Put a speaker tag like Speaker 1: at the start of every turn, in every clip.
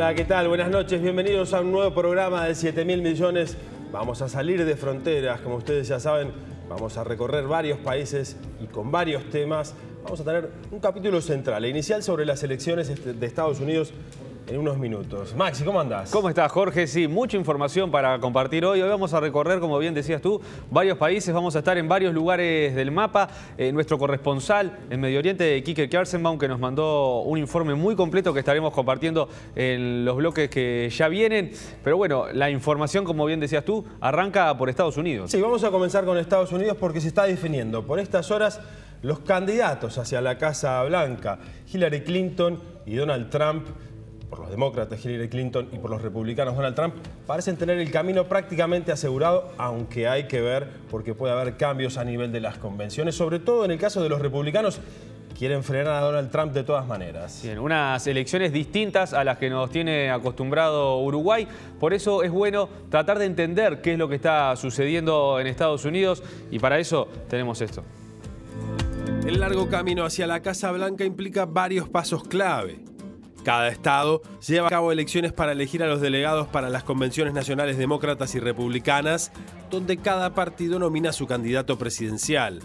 Speaker 1: Hola, ¿qué tal? Buenas noches, bienvenidos a un nuevo programa de 7.000 millones. Vamos a salir de fronteras, como ustedes ya saben, vamos a recorrer varios países y con varios temas. Vamos a tener un capítulo central e inicial sobre las elecciones de Estados Unidos en unos minutos. Maxi, ¿cómo andás?
Speaker 2: ¿Cómo estás, Jorge? Sí, mucha información para compartir hoy. Hoy vamos a recorrer, como bien decías tú, varios países. Vamos a estar en varios lugares del mapa. Nuestro corresponsal en Medio Oriente, Quique Kersenbaum, que nos mandó un informe muy completo que estaremos compartiendo en los bloques que ya vienen. Pero bueno, la información, como bien decías tú, arranca por Estados Unidos.
Speaker 1: Sí, vamos a comenzar con Estados Unidos porque se está definiendo por estas horas los candidatos hacia la Casa Blanca. Hillary Clinton y Donald Trump, por los demócratas Hillary Clinton y por los republicanos Donald Trump, parecen tener el camino prácticamente asegurado, aunque hay que ver porque puede haber cambios a nivel de las convenciones, sobre todo en el caso de los republicanos. Quieren frenar a Donald Trump de todas maneras.
Speaker 2: Bien, unas elecciones distintas a las que nos tiene acostumbrado Uruguay. Por eso es bueno tratar de entender qué es lo que está sucediendo en Estados Unidos y para eso tenemos esto.
Speaker 1: El largo camino hacia la Casa Blanca implica varios pasos clave. Cada estado lleva a cabo elecciones para elegir a los delegados para las convenciones nacionales demócratas y republicanas, donde cada partido nomina a su candidato presidencial.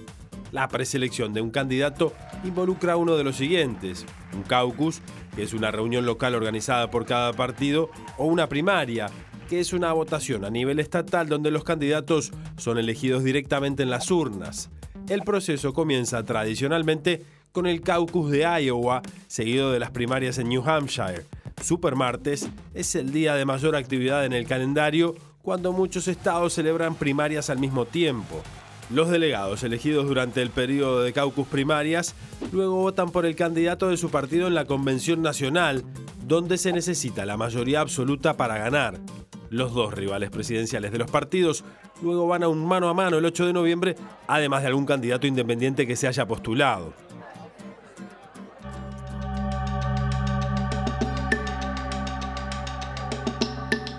Speaker 1: La preselección de un candidato involucra uno de los siguientes: un caucus, que es una reunión local organizada por cada partido, o una primaria, que es una votación a nivel estatal donde los candidatos son elegidos directamente en las urnas. El proceso comienza tradicionalmente con el caucus de Iowa, seguido de las primarias en New Hampshire. Supermartes es el día de mayor actividad en el calendario, cuando muchos estados celebran primarias al mismo tiempo. Los delegados elegidos durante el periodo de caucus primarias luego votan por el candidato de su partido en la convención nacional, donde se necesita la mayoría absoluta para ganar. Los dos rivales presidenciales de los partidos luego van a un mano a mano el 8 de noviembre, además de algún candidato independiente que se haya postulado.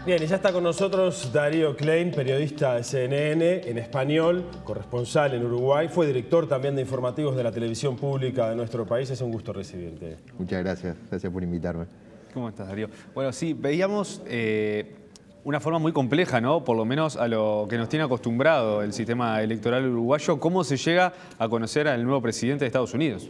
Speaker 1: Bien, y ya está con nosotros Darío Klein, periodista de CNN en español, corresponsal en Uruguay, fue director también de informativos de la televisión pública de nuestro país. Es un gusto recibirte.
Speaker 3: Muchas gracias por invitarme.
Speaker 2: ¿Cómo estás, Darío? Bueno, sí, veíamos una forma muy compleja, ¿no? Por lo menos a lo que nos tiene acostumbrado el sistema electoral uruguayo. ¿Cómo se llega a conocer al nuevo presidente de Estados Unidos?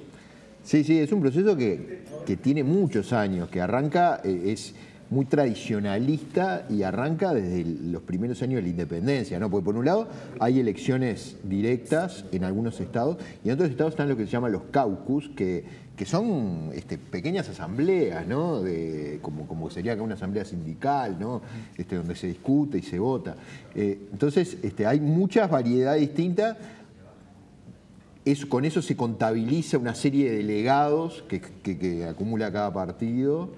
Speaker 3: Sí, es un proceso que tiene muchos años, que arranca, es muy tradicionalista y arranca desde los primeros años de la independencia, ¿no? Porque por un lado hay elecciones directas en algunos estados y en otros estados están lo que se llaman los caucus, que son pequeñas asambleas, ¿no? Como sería una asamblea sindical, ¿no? Donde se discute y se vota. Entonces hay muchas variedades distintas. Con eso se contabiliza una serie de delegados que acumula cada partido,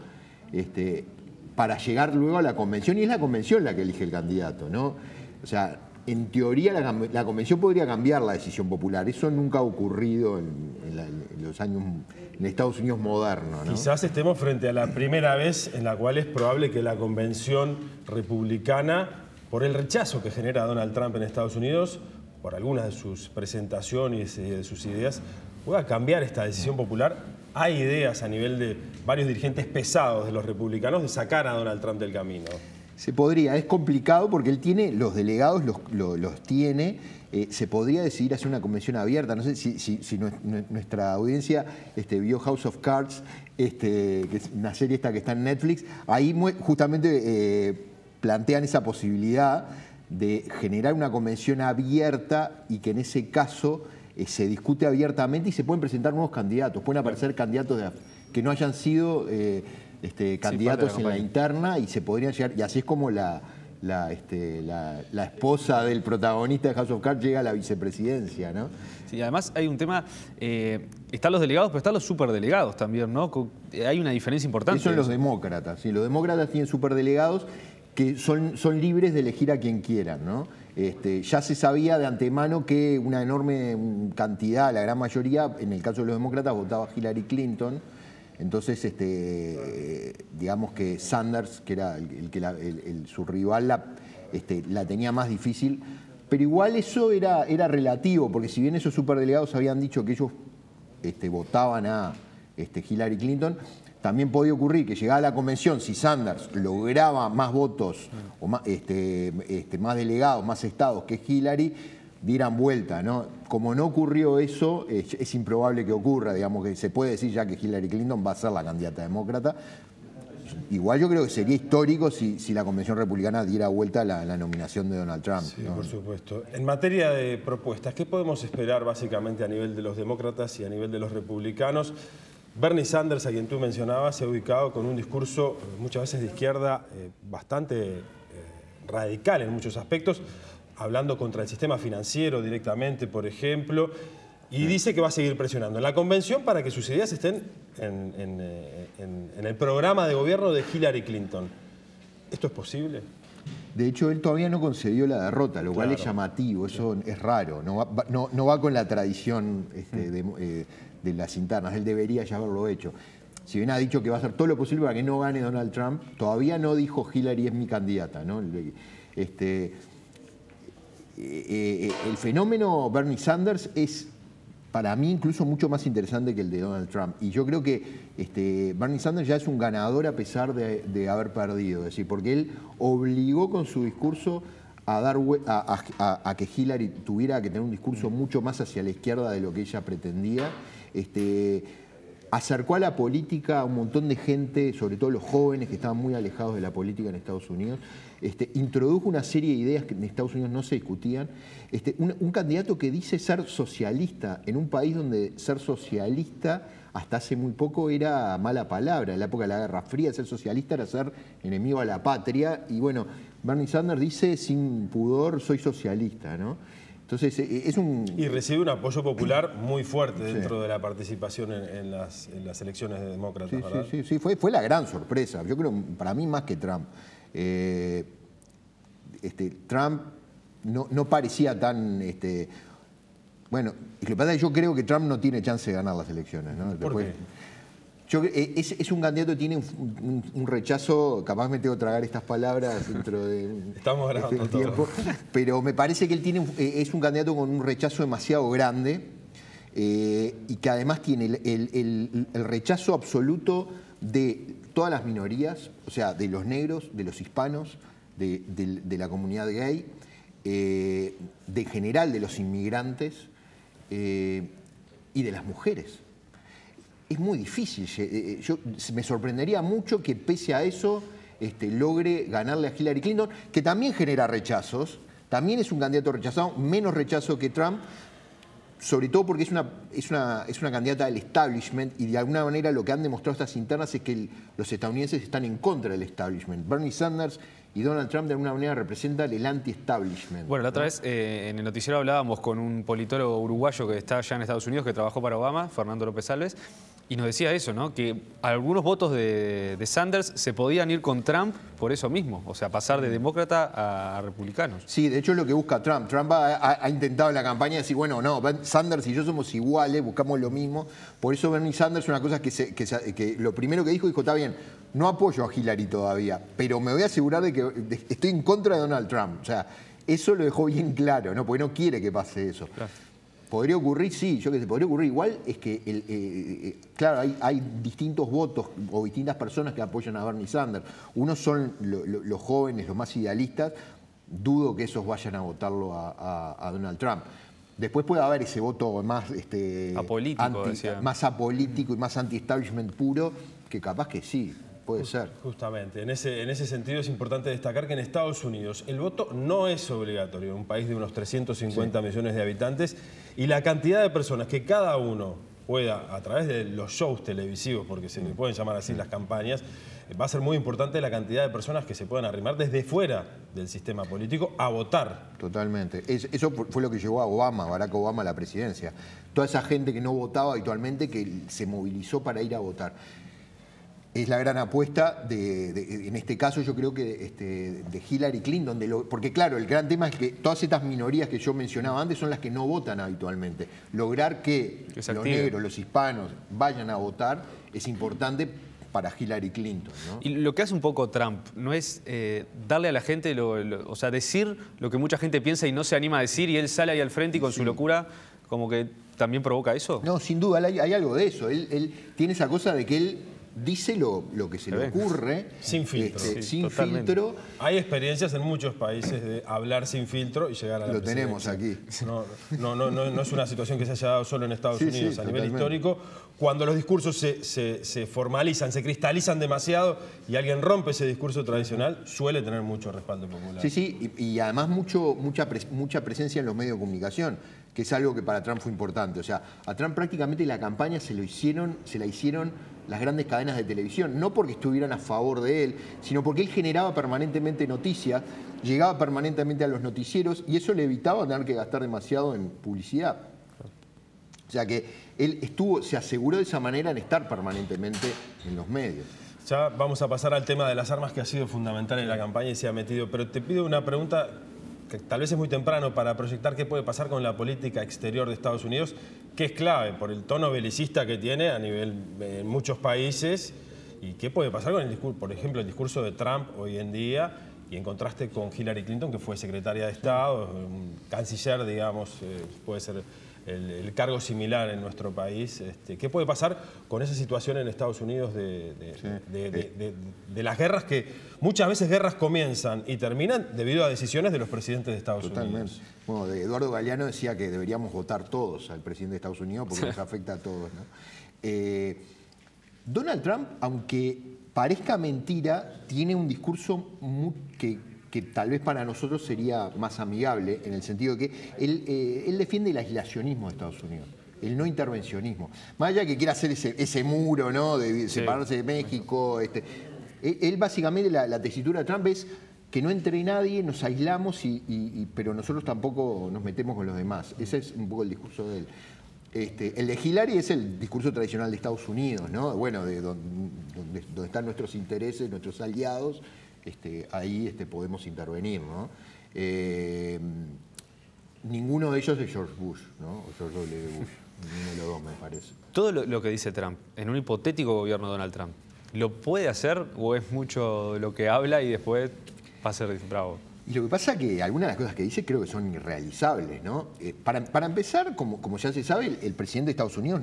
Speaker 3: para llegar luego a la convención, y es la convención la que elige el candidato, ¿no? O sea, en teoría la convención podría cambiar la decisión popular. Eso nunca ha ocurrido en los años, en Estados Unidos modernos, ¿no?
Speaker 1: Quizás estemos frente a la primera vez en la cual es probable que la convención republicana, por el rechazo que genera Donald Trump en Estados Unidos, por algunas de sus presentaciones y de sus ideas, pueda cambiar esta decisión popular. Hay ideas a nivel de varios dirigentes pesados de los republicanos de sacar a Donald Trump del camino.
Speaker 3: Se podría, es complicado porque él tiene, los delegados los tiene, se podría decidir hacer una convención abierta. No sé si nuestra audiencia vio House of Cards, que es una serie que está en Netflix, ahí justamente plantean esa posibilidad de generar una convención abierta y que en ese caso se discute abiertamente y se pueden presentar nuevos candidatos, pueden aparecer candidatos que no hayan sido candidatos en la interna y se podrían llegar, y así es como la esposa del protagonista de House of Cards llega a la vicepresidencia, ¿no?
Speaker 2: Sí, además hay un tema, están los delegados, pero están los superdelegados también, ¿no? Hay una diferencia importante.
Speaker 3: Esos son los demócratas, sí, los demócratas tienen superdelegados que son libres de elegir a quien quieran, ¿no? Ya se sabía de antemano que una enorme cantidad, la gran mayoría, en el caso de los demócratas, votaba Hillary Clinton. Entonces, digamos que Sanders, que era su rival, la tenía más difícil. Pero igual eso era relativo, porque si bien esos superdelegados habían dicho que ellos votaban a Hillary Clinton, también podía ocurrir que llegada a la convención, si Sanders lograba más votos o más, más delegados, más estados que Hillary, dieran vuelta, ¿no? Como no ocurrió eso, es improbable que ocurra, digamos que se puede decir ya que Hillary Clinton va a ser la candidata demócrata. Igual yo creo que sería histórico si la Convención Republicana diera vuelta a la nominación de Donald Trump.
Speaker 1: Sí,
Speaker 3: ¿no?
Speaker 1: por supuesto. En materia de propuestas, ¿qué podemos esperar básicamente a nivel de los demócratas y a nivel de los republicanos? Bernie Sanders, a quien tú mencionabas, se ha ubicado con un discurso muchas veces de izquierda bastante radical en muchos aspectos, hablando contra el sistema financiero directamente, por ejemplo, y dice que va a seguir presionando en la convención para que sus ideas estén en el programa de gobierno de Hillary Clinton. ¿Esto es posible?
Speaker 3: De hecho, él todavía no concedió la derrota, lo cual es llamativo, eso es raro, no va con la tradición de las internas, él debería ya haberlo hecho. Si bien ha dicho que va a hacer todo lo posible para que no gane Donald Trump, todavía no dijo Hillary es mi candidata, ¿no? El fenómeno Bernie Sanders es, para mí, incluso mucho más interesante que el de Donald Trump. Y yo creo que Bernie Sanders ya es un ganador a pesar de haber perdido. Es decir, porque él obligó con su discurso a que Hillary tuviera que tener un discurso mucho más hacia la izquierda de lo que ella pretendía. Acercó a la política a un montón de gente, sobre todo los jóvenes que estaban muy alejados de la política en Estados Unidos. Introdujo una serie de ideas que en Estados Unidos no se discutían. Un candidato que dice ser socialista en un país donde ser socialista hasta hace muy poco era mala palabra. En la época de la Guerra Fría, ser socialista era ser enemigo a la patria. Y bueno, Bernie Sanders dice sin pudor, soy socialista, ¿no? Entonces, es un...
Speaker 1: Y recibe un apoyo popular muy fuerte dentro de la participación en las elecciones de demócratas, ¿verdad?
Speaker 3: Sí, fue la gran sorpresa. Yo creo, para mí, más que Trump. Trump no parecía tan... bueno, lo que pasa es que yo creo que Trump no tiene chance de ganar las elecciones, ¿no?
Speaker 1: ¿Por qué?
Speaker 3: Es un candidato que tiene un rechazo, capaz me tengo que tragar estas palabras dentro de
Speaker 1: Estamos grabando
Speaker 3: tiempo, pero me parece que él es un candidato con un rechazo demasiado grande y que además tiene el rechazo absoluto de todas las minorías, o sea, de los negros, de los hispanos, de la comunidad gay, de general de los inmigrantes y de las mujeres. Es muy difícil. Me sorprendería mucho que pese a eso logre ganarle a Hillary Clinton, que también genera rechazos, también es un candidato rechazado, menos rechazo que Trump, sobre todo porque es una candidata del establishment y de alguna manera lo que han demostrado estas internas es que los estadounidenses están en contra del establishment. Bernie Sanders y Donald Trump de alguna manera representan el anti-establishment.
Speaker 2: Bueno, la otra vez en el noticiero hablábamos con un politólogo uruguayo que está allá en Estados Unidos, que trabajó para Obama, Fernando López Alves, y nos decía eso, ¿no? Que algunos votos de Sanders se podían ir con Trump por eso mismo, o sea, pasar de demócrata a republicanos.
Speaker 3: Sí, de hecho es lo que busca Trump. Trump ha intentado en la campaña decir, bueno, no, Sanders y yo somos iguales, buscamos lo mismo. Por eso Bernie Sanders, una cosa que lo primero que dijo, está bien, no apoyo a Hillary todavía, pero me voy a asegurar de que estoy en contra de Donald Trump. O sea, eso lo dejó bien claro, ¿no? Porque no quiere que pase eso. Claro. ¿Podría ocurrir? Sí, yo que sé, podría ocurrir. Igual es que, claro, hay distintos votos o distintas personas que apoyan a Bernie Sanders. Unos son los jóvenes, los más idealistas. Dudo que esos vayan a votarlo a Donald Trump. Después puede haber ese voto más
Speaker 2: apolítico,
Speaker 3: más apolítico y más anti-establishment puro, que capaz que sí. Puede ser.
Speaker 1: Justamente, en ese sentido es importante destacar que en Estados Unidos el voto no es obligatorio, un país de unos 350 millones de habitantes, y la cantidad de personas que cada uno pueda, a través de los shows televisivos, porque se le pueden llamar así las campañas, va a ser muy importante la cantidad de personas que se puedan arrimar desde fuera del sistema político a votar.
Speaker 3: Totalmente. Eso fue lo que llevó a Barack Obama a la presidencia. Toda esa gente que no votaba habitualmente, que se movilizó para ir a votar. Es la gran apuesta en este caso yo creo que de Hillary Clinton, porque claro, el gran tema es que todas estas minorías que yo mencionaba antes son las que no votan habitualmente. Lograr que los negros, los hispanos vayan a votar es importante para Hillary Clinton, ¿no?
Speaker 2: Y lo que hace un poco Trump no es darle a la gente, o sea, decir lo que mucha gente piensa y no se anima a decir, y él sale ahí al frente y con su locura como que también provoca eso.
Speaker 3: No, sin duda hay algo de eso. Él tiene esa cosa de que él dice lo que se le ocurre.
Speaker 1: Sin filtro.
Speaker 3: Sin filtro.
Speaker 1: Hay experiencias en muchos países de hablar sin filtro y llegar a la presidencia.
Speaker 3: Lo tenemos aquí.
Speaker 1: No es una situación que se haya dado solo en Estados Unidos. A nivel histórico, cuando los discursos se formalizan, se cristalizan demasiado y alguien rompe ese discurso tradicional, suele tener mucho respaldo popular.
Speaker 3: Sí, y además mucha presencia en los medios de comunicación, que es algo que para Trump fue importante. O sea, a Trump prácticamente la campaña se la hicieron las grandes cadenas de televisión, no porque estuvieran a favor de él, sino porque él generaba permanentemente noticias, llegaba permanentemente a los noticieros y eso le evitaba tener que gastar demasiado en publicidad. O sea que él se aseguró de esa manera en estar permanentemente en los medios.
Speaker 1: Ya vamos a pasar al tema de las armas, que ha sido fundamental en la campaña y se ha metido. Pero te pido una pregunta que tal vez es muy temprano para proyectar qué puede pasar con la política exterior de Estados Unidos, que es clave por el tono belicista que tiene a nivel en muchos países. ¿Y qué puede pasar con el discurso, por ejemplo, el discurso de Trump hoy en día, y en contraste con Hillary Clinton, que fue secretaria de Estado, un canciller, digamos, puede ser el cargo similar en nuestro país? ¿Qué puede pasar con esa situación en Estados Unidos de las guerras, que muchas veces guerras comienzan y terminan debido a decisiones de los presidentes de Estados Unidos?
Speaker 3: Bueno, Eduardo Galeano decía que deberíamos votar todos al presidente de Estados Unidos porque nos afecta a todos, ¿no? Donald Trump, aunque parezca mentira, tiene un discurso que tal vez para nosotros sería más amigable, en el sentido de que él defiende el aislacionismo de Estados Unidos, el no intervencionismo. Más allá de que quiera hacer ese muro, ¿no?, de separarse de México. Él básicamente, la tesitura de Trump es que no entre nadie, nos aislamos, pero nosotros tampoco nos metemos con los demás. Ese es un poco el discurso de él. El de Hillary es el discurso tradicional de Estados Unidos, ¿no? Bueno, donde están nuestros intereses, nuestros aliados, ahí podemos intervenir, ¿no? Ninguno de ellos es George Bush, ¿no? O George W. Bush, ninguno de los dos, me parece.
Speaker 2: Todo lo que dice Trump, en un hipotético gobierno de Donald Trump, ¿lo puede hacer o es mucho lo que habla y después va a ser bravo?
Speaker 3: Y lo que pasa es que algunas de las cosas que dice creo que son irrealizables, ¿no? Para empezar, como ya se sabe, el presidente de Estados Unidos,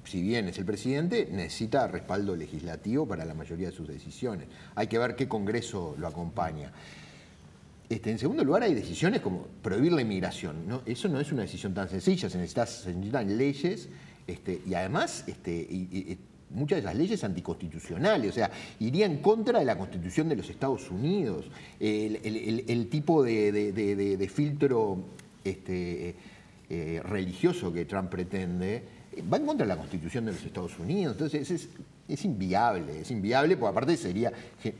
Speaker 3: si bien es el presidente, necesita respaldo legislativo para la mayoría de sus decisiones. Hay que ver qué Congreso lo acompaña. En segundo lugar, hay decisiones como prohibir la inmigración, ¿no? Eso no es una decisión tan sencilla, se necesitan leyes y además muchas de esas leyes anticonstitucionales, o sea, iría en contra de la Constitución de los Estados Unidos. El tipo de filtro religioso que Trump pretende va en contra de la Constitución de los Estados Unidos. Entonces es inviable, porque aparte sería...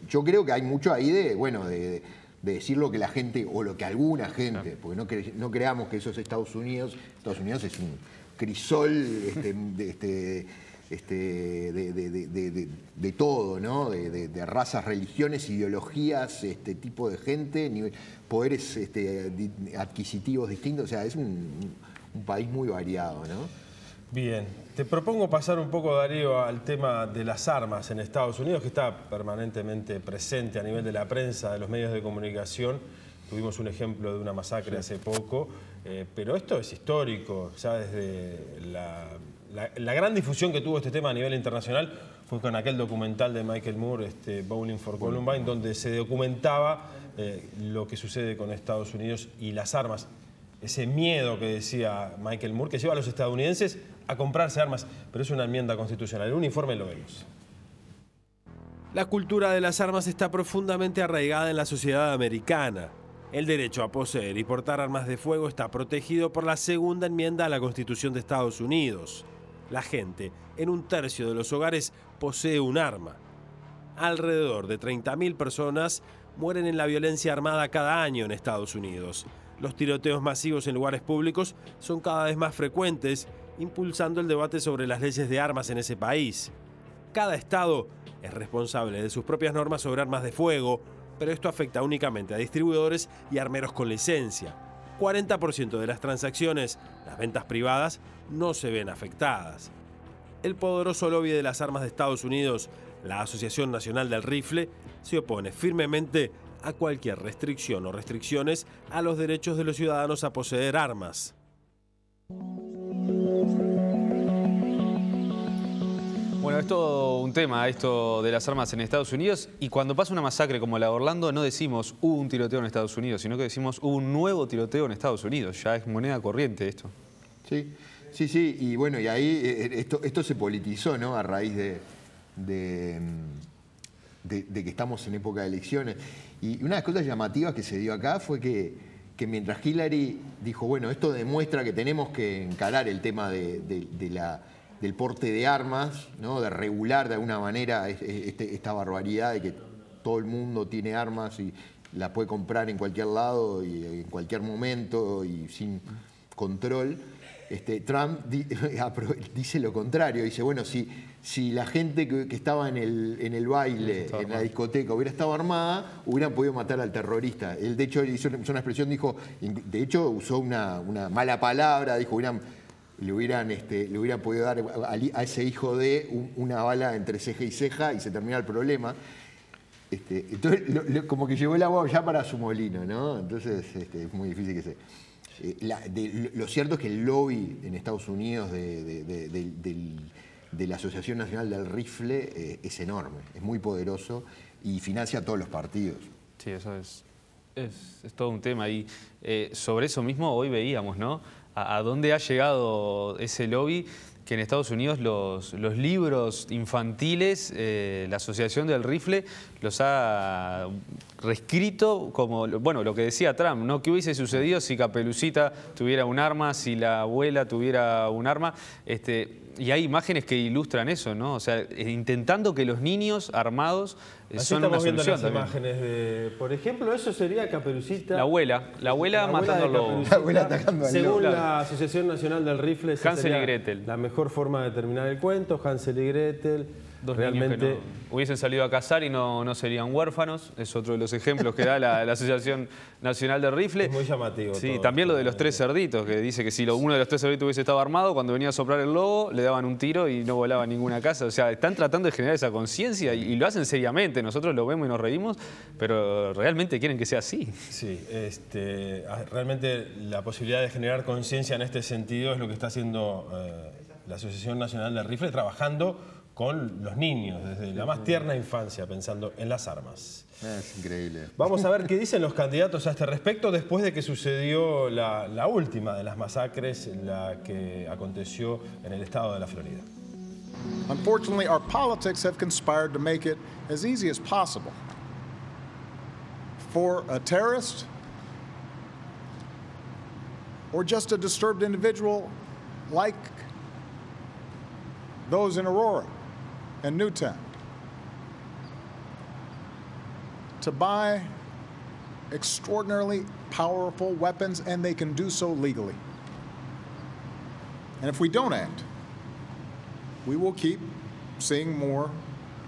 Speaker 3: Yo creo que hay mucho ahí de decir lo que la gente, o lo que alguna gente, porque no creamos que eso es Estados Unidos. Estados Unidos es un crisol de todo, ¿no? De razas, religiones, ideologías, tipo de gente, poderes adquisitivos distintos. O sea, es un país muy variado, ¿no?
Speaker 1: Bien, te propongo pasar un poco, Darío, al tema de las armas en Estados Unidos, que está permanentemente presente a nivel de la prensa, de los medios de comunicación. Tuvimos un ejemplo de una masacre hace poco, pero esto es histórico, ya desde la gran difusión que tuvo este tema a nivel internacional fue con aquel documental de Michael Moore, Bowling for Columbine, donde se documentaba lo que sucede con Estados Unidos y las armas. Ese miedo que decía Michael Moore, que lleva a los estadounidenses a comprarse armas, pero es una enmienda constitucional. En un informe lo vemos. La cultura de las armas está profundamente arraigada en la sociedad americana. El derecho a poseer y portar armas de fuego está protegido por la segunda enmienda a la Constitución de Estados Unidos. La gente, en un tercio de los hogares, posee un arma. Alrededor de 30.000 personas mueren en la violencia armada cada año en Estados Unidos. Los tiroteos masivos en lugares públicos son cada vez más frecuentes, impulsando el debate sobre las leyes de armas en ese país. Cada estado es responsable de sus propias normas sobre armas de fuego, pero esto afecta únicamente a distribuidores y armeros con licencia. 40% de las transacciones, las ventas privadas, no se ven afectadas. El poderoso lobby de las armas de Estados Unidos, la Asociación Nacional del Rifle, se opone firmemente a cualquier restricción o restricciones a los derechos de los ciudadanos a poseer armas.
Speaker 2: Bueno, es todo un tema esto de las armas en Estados Unidos, y cuando pasa una masacre como la de Orlando no decimos hubo un tiroteo en Estados Unidos, sino que decimos hubo un nuevo tiroteo en Estados Unidos. Ya es moneda corriente esto.
Speaker 3: Sí, sí, sí, y bueno, y ahí esto se politizó, ¿no? A raíz de que estamos en época de elecciones. Y una de las cosas llamativas que se dio acá fue que mientras Hillary dijo, bueno, esto demuestra que tenemos que encarar el tema del porte de armas, ¿no? De regular de alguna manera esta barbaridad de que todo el mundo tiene armas y la puede comprar en cualquier lado y en cualquier momento y sin control. Trump dice lo contrario, dice, bueno, si la gente que estaba en el baile, en la discoteca, hubiera estado armada, hubieran podido matar al terrorista. Él, de hecho, hizo una expresión, dijo, de hecho, usó una mala palabra, dijo, le hubieran podido dar a ese hijo de una bala entre ceja y ceja y se termina el problema. Entonces, como que llevó el agua ya para su molino, ¿no? Entonces, es muy difícil que se... lo cierto es que el lobby en Estados Unidos de la Asociación Nacional del Rifle es enorme, es muy poderoso y financia a todos los partidos.
Speaker 2: Sí, eso es todo un tema. Y sobre eso mismo hoy veíamos, ¿no? A dónde ha llegado ese lobby, que en Estados Unidos los libros infantiles, la Asociación del Rifle los ha reescrito como, bueno, lo que decía Trump, ¿no? ¿Qué hubiese sucedido si Caperucita tuviera un arma, si la abuela tuviera un arma? Y hay imágenes que ilustran eso, ¿no? O sea, intentando que los niños armados son una solución.
Speaker 1: Las imágenes de, por ejemplo, eso sería Caperucita.
Speaker 2: La abuela matando al lobo.
Speaker 3: La abuela atacando al lobo.
Speaker 1: Según la Asociación Nacional del Rifle,
Speaker 2: Hansel y Gretel.
Speaker 1: La mejor forma de terminar el cuento, Hansel y Gretel.
Speaker 2: Dos
Speaker 1: realmente
Speaker 2: niños que no hubiesen salido a cazar y no serían huérfanos. Es otro de los ejemplos que da la Asociación Nacional del Rifle.
Speaker 1: Es muy llamativo.
Speaker 2: Sí,
Speaker 1: todo,
Speaker 2: también lo de los 3 cerditos, que dice que si uno de los 3 cerditos hubiese estado armado, cuando venía a soplar el lobo, le daban un tiro y no volaba ninguna casa. O sea, están tratando de generar esa conciencia y lo hacen seriamente. Nosotros lo vemos y nos reímos, pero realmente quieren que sea así.
Speaker 1: Sí, realmente la posibilidad de generar conciencia en este sentido es lo que está haciendo la Asociación Nacional del Rifle, trabajando con los niños, desde la más tierna infancia, pensando en las armas.
Speaker 3: Es increíble.
Speaker 1: Vamos a ver qué dicen los candidatos a este respecto después de que sucedió la última de las masacres, la que aconteció en el estado de la Florida.
Speaker 4: Unfortunately, our politics have conspired to make it as easy as possible for a terrorist or just a disturbed individual like those in Aurora and Newtown to buy extraordinarily powerful weapons, and they can do so legally. And if we don't act, we will keep seeing more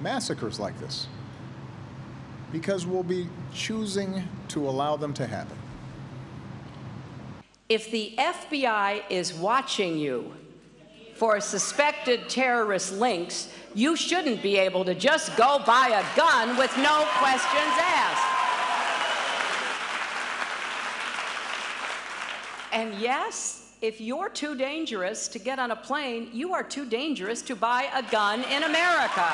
Speaker 4: massacres like this because we'll be choosing to allow them to happen.
Speaker 5: If the FBI is watching you for suspected terrorist links, you shouldn't be able to just go buy a gun with no questions asked. And yes, if you're too dangerous to get on a plane, you are too dangerous to buy a gun in America.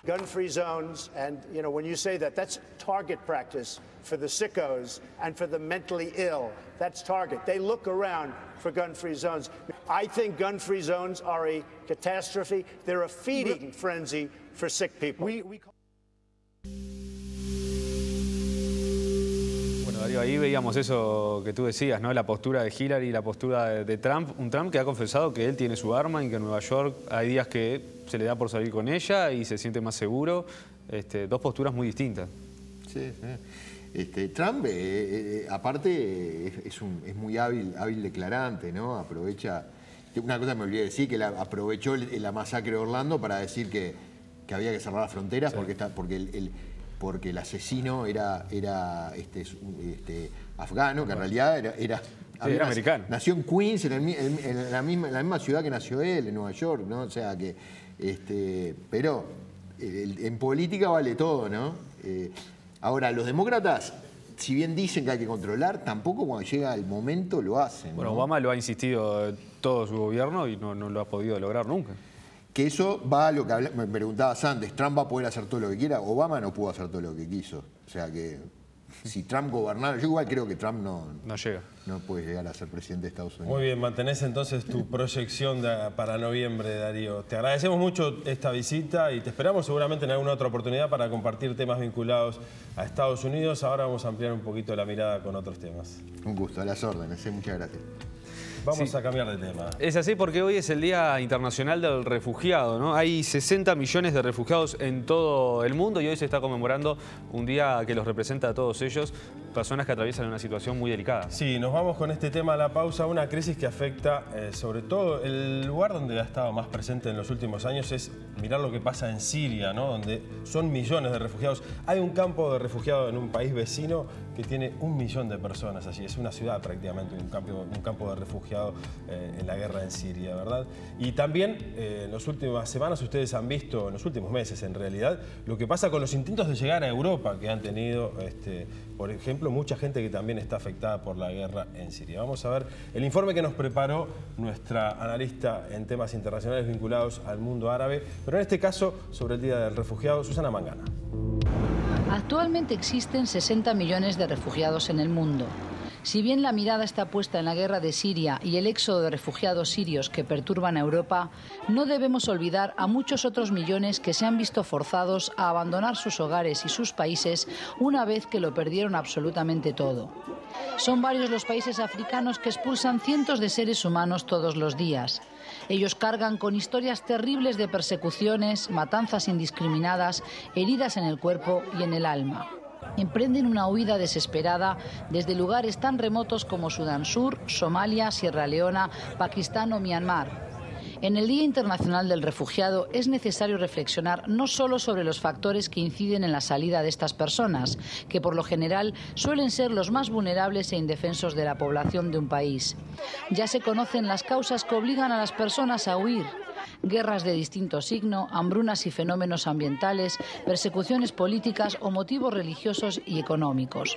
Speaker 6: Gun-free zones, and when you say that, that's target practice for the sickos and for the mentally ill. That's target. They look around for gun-free zones. I think gun-free zones are a catastrophe. They're a feeding frenzy for sick people.
Speaker 2: Bueno, Darío, ahí veíamos eso que tú decías, ¿no? La postura de Hillary y la postura de Trump. Un Trump que ha confesado que él tiene su arma y que en Nueva York hay días que se le da por salir con ella y se siente más seguro. Dos posturas muy distintas.
Speaker 3: Sí, sí. Trump, aparte, es muy hábil declarante, ¿no? Aprovecha... Una cosa me olvidé decir, que aprovechó la masacre de Orlando para decir que había que cerrar las fronteras, sí, porque el asesino era afgano, que en realidad era
Speaker 2: americano.
Speaker 3: Nació en Queens, en la misma ciudad que nació él, en Nueva York, ¿no? O sea que... pero en política vale todo, ¿no? Ahora, los demócratas, si bien dicen que hay que controlar, tampoco cuando llega el momento lo hacen, ¿no?
Speaker 2: Bueno, Obama lo ha insistido todo su gobierno y no lo ha podido lograr nunca.
Speaker 3: Que eso va a lo que me preguntabas antes. Trump va a poder hacer todo lo que quiera. Obama no pudo hacer todo lo que quiso. O sea que si Trump gobernara, yo igual creo que Trump no llega. No puede llegar a ser presidente de Estados Unidos.
Speaker 1: Muy bien, mantenés entonces tu proyección para noviembre, Darío. Te agradecemos mucho esta visita y te esperamos seguramente en alguna otra oportunidad para compartir temas vinculados a Estados Unidos. Ahora vamos a ampliar un poquito la mirada con otros temas.
Speaker 3: Un gusto, a las órdenes. Muchas gracias.
Speaker 1: Vamos a cambiar de tema.
Speaker 2: Es así porque hoy es el Día Internacional del Refugiado, ¿no? Hay 60 millones de refugiados en todo el mundo y hoy se está conmemorando un día que los representa a todos ellos, personas que atraviesan una situación muy delicada.
Speaker 1: Sí, nos vamos con este tema a la pausa. Una crisis que afecta sobre todo el lugar donde ha estado más presente en los últimos años es mirar lo que pasa en Siria, ¿no? Donde son millones de refugiados. Hay un campo de refugiados en un país vecino que tiene 1 millón de personas allí. Es una ciudad prácticamente, un campo de refugiados en la guerra en Siria, ¿verdad? Y también en las últimas semanas ustedes han visto, en los últimos meses en realidad, lo que pasa con los intentos de llegar a Europa que han tenido, por ejemplo, mucha gente que también está afectada por la guerra en Siria. Vamos a ver el informe que nos preparó nuestra analista en temas internacionales vinculados al mundo árabe, pero en este caso sobre el Día del Refugiado, Susana Mangana.
Speaker 7: Actualmente existen 60 millones de refugiados en el mundo. Si bien la mirada está puesta en la guerra de Siria y el éxodo de refugiados sirios que perturban a Europa, no debemos olvidar a muchos otros millones que se han visto forzados a abandonar sus hogares y sus países una vez que lo perdieron absolutamente todo. Son varios los países africanos que expulsan cientos de seres humanos todos los días. Ellos cargan con historias terribles de persecuciones, matanzas indiscriminadas, heridas en el cuerpo y en el alma. Emprenden una huida desesperada desde lugares tan remotos como Sudán Sur, Somalia, Sierra Leona, Pakistán o Myanmar. En el Día Internacional del Refugiado es necesario reflexionar no solo sobre los factores que inciden en la salida de estas personas, que por lo general suelen ser los más vulnerables e indefensos de la población de un país. Ya se conocen las causas que obligan a las personas a huir: guerras de distinto signo, hambrunas y fenómenos ambientales, persecuciones políticas o motivos religiosos y económicos.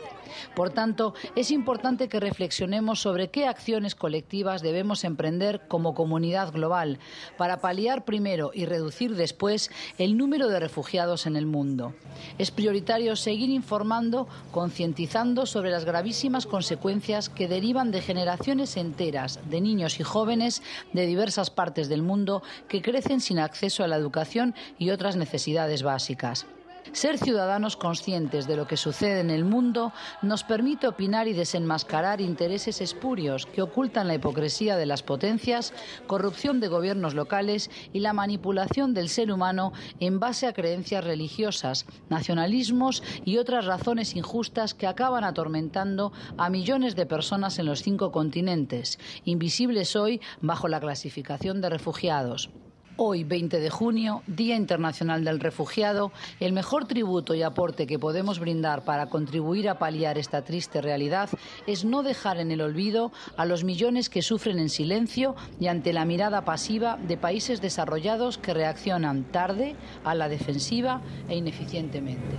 Speaker 7: Por tanto, es importante que reflexionemos sobre qué acciones colectivas debemos emprender como comunidad global para paliar primero y reducir después el número de refugiados en el mundo. Es prioritario seguir informando, concientizando sobre las gravísimas consecuencias que derivan de generaciones enteras de niños y jóvenes de diversas partes del mundo que crecen sin acceso a la educación y otras necesidades básicas. Ser ciudadanos conscientes de lo que sucede en el mundo nos permite opinar y desenmascarar intereses espurios que ocultan la hipocresía de las potencias, corrupción de gobiernos locales y la manipulación del ser humano en base a creencias religiosas, nacionalismos y otras razones injustas que acaban atormentando a millones de personas en los 5 continentes, invisibles hoy bajo la clasificación de refugiados. Hoy, 20 de junio, Día Internacional del Refugiado, el mejor tributo y aporte que podemos brindar para contribuir a paliar esta triste realidad es no dejar en el olvido a los millones que sufren en silencio y ante la mirada pasiva de países desarrollados que reaccionan tarde, a la defensiva e ineficientemente.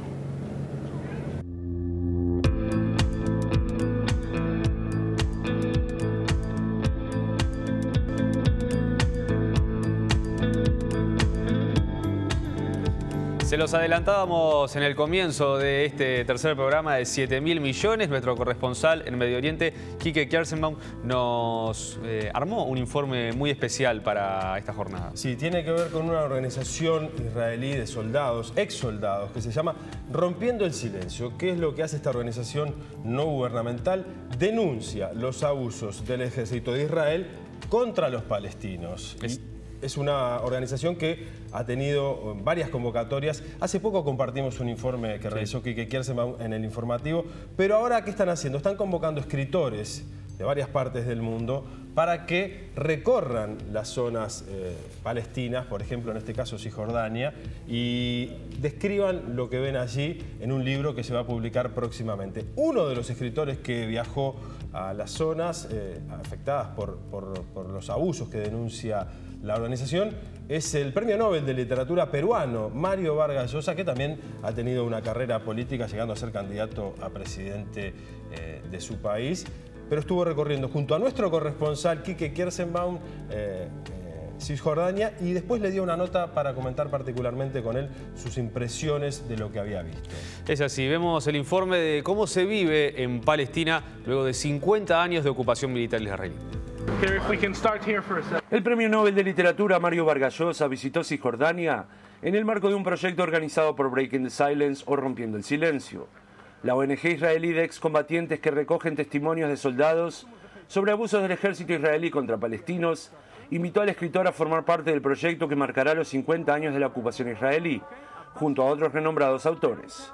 Speaker 2: Se los adelantábamos en el comienzo de este tercer programa de 7.000 millones. Nuestro corresponsal en Medio Oriente, Quique Kersenbaum, nos armó un informe muy especial para esta jornada.
Speaker 1: Sí, tiene que ver con una organización israelí de soldados, ex soldados, que se llama Rompiendo el Silencio. ¿Qué es lo que hace esta organización no gubernamental? Denuncia los abusos del ejército de Israel contra los palestinos. Es una organización que ha tenido varias convocatorias. Hace poco compartimos un informe que realizó Quique Kersenbaum en el informativo. Pero ahora, ¿qué están haciendo? Están convocando escritores de varias partes del mundo para que recorran las zonas palestinas, por ejemplo, en este caso Cisjordania, y describan lo que ven allí en un libro que se va a publicar próximamente. Uno de los escritores que viajó a las zonas afectadas por los abusos que denuncia la organización es el Premio Nobel de Literatura peruano, Mario Vargas Llosa, que también ha tenido una carrera política llegando a ser candidato a presidente de su país, pero estuvo recorriendo junto a nuestro corresponsal Quique Kersenbaum Cisjordania, y después le dio una nota para comentar particularmente con él sus impresiones de lo que había visto.
Speaker 2: Es así, vemos el informe de cómo se vive en Palestina luego de 50 años de ocupación militar israelí.
Speaker 8: El Premio Nobel de Literatura Mario Vargas Llosa visitó Cisjordania en el marco de un proyecto organizado por Breaking the Silence o Rompiendo el Silencio, la ONG israelí de excombatientes que recogen testimonios de soldados sobre abusos del ejército israelí contra palestinos. Invitó al escritor a formar parte del proyecto que marcará los 50 años de la ocupación israelí, junto a otros renombrados autores.